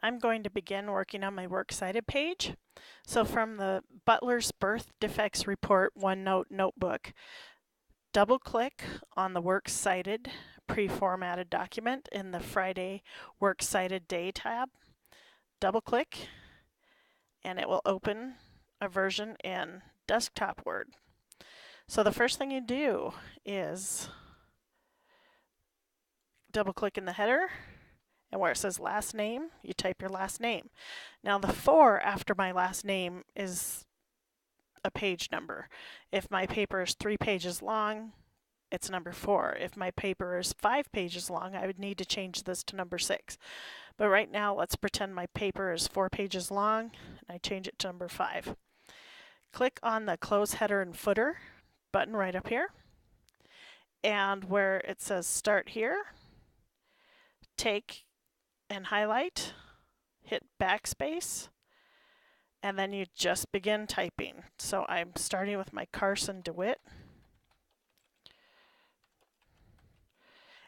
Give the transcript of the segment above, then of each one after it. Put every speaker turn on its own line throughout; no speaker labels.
I'm going to begin working on my Works Cited page. So from the Butler's Birth Defects Report OneNote notebook, double-click on the Works Cited pre-formatted document in the Friday Works Cited Day tab. Double-click and it will open a version in Desktop Word. So the first thing you do is double-click in the header, and where it says last name, you type your last name. Now the 4 after my last name is a page number. If my paper is 3 pages long, it's number 4. If my paper is 5 pages long, I would need to change this to number 6. But right now, let's pretend my paper is 4 pages long, and I change it to number 5. Click on the Close Header and Footer button right up here, and where it says Start Here, take and highlight, hit backspace, and then you just begin typing. So I'm starting with my Carson DeWitt,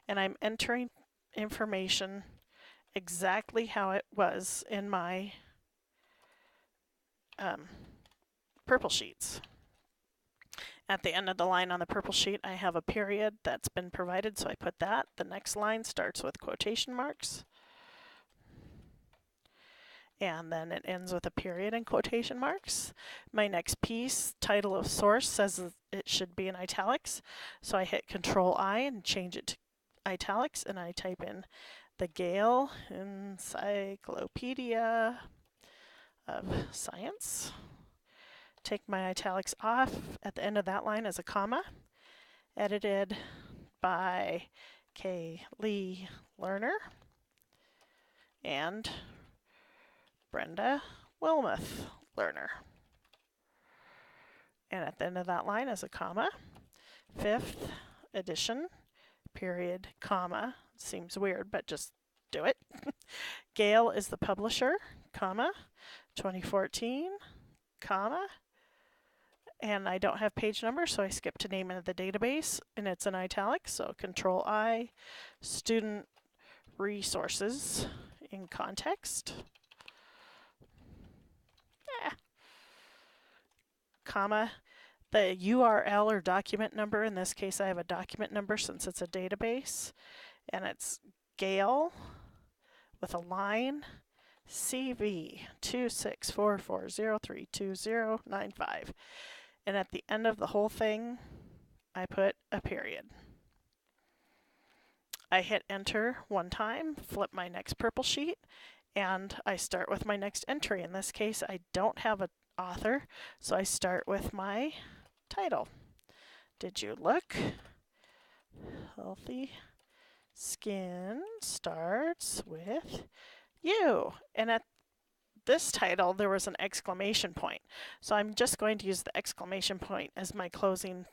and I'm entering information exactly how it was in my purple sheets. At the end of the line on the purple sheet, I have a period that's been provided, so I put that. The next line starts with quotation marks, and then it ends with a period and quotation marks. My next piece, title of source, says it should be in italics, so I hit Control-I and change it to italics, and I type in the Gale Encyclopedia of Science. Take my italics off. At the end of that line is a comma. Edited by K. Lee Lerner and Brenda Wilmoth Lerner. And at the end of that line is a comma. 5th edition, period, comma. Seems weird, but just do it. Gale is the publisher, comma, 2014, comma. And I don't have page number, so I skip to name of the database, and it's in italics, so Control-I, student resources in context, comma, the URL or document number. In this case, I have a document number since it's a database, and it's Gale with a line, CV 2644032095. And at the end of the whole thing, I put a period. I hit enter one time, flip my next purple sheet, and I start with my next entry. In this case, I don't have an author, so I start with my title. Did you look? Healthy skin starts with you. And at this title, there was an exclamation point. So I'm just going to use the exclamation point as my closing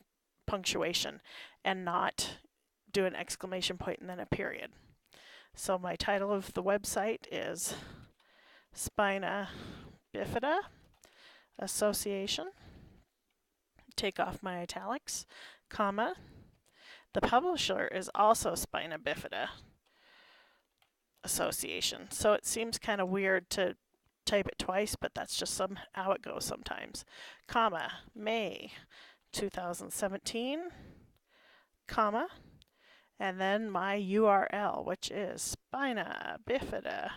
punctuation and not do an exclamation point and then a period. So my title of the website is Spina Bifida Association. Take off my italics, comma. The publisher is also Spina Bifida Association. So it seems kind of weird to type it twice, but that's just how it goes sometimes. Comma, May 2017, comma, and then my URL, which is Spina Bifida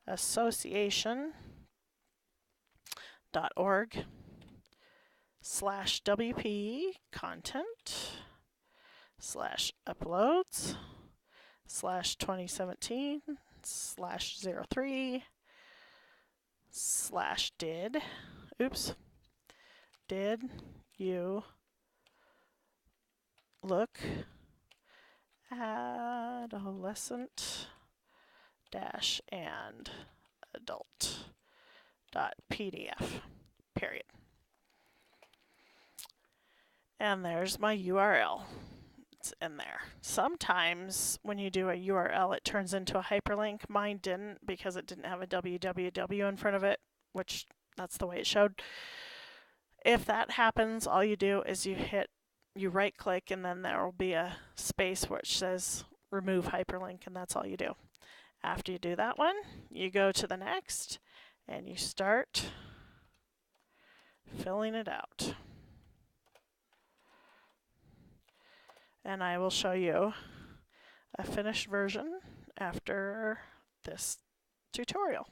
Association.org/WP content/uploads/2017/03/did you look adolescent and adult.pdf, period. And there's my URL. It's in there. Sometimes when you do a URL, it turns into a hyperlink. Mine didn't because it didn't have a www in front of it, which that's the way it showed. If that happens, all you do is you right click, and then there will be a space which says remove hyperlink, and that's all you do. After you do that one, you go to the next and you start filling it out. And I will show you a finished version after this tutorial.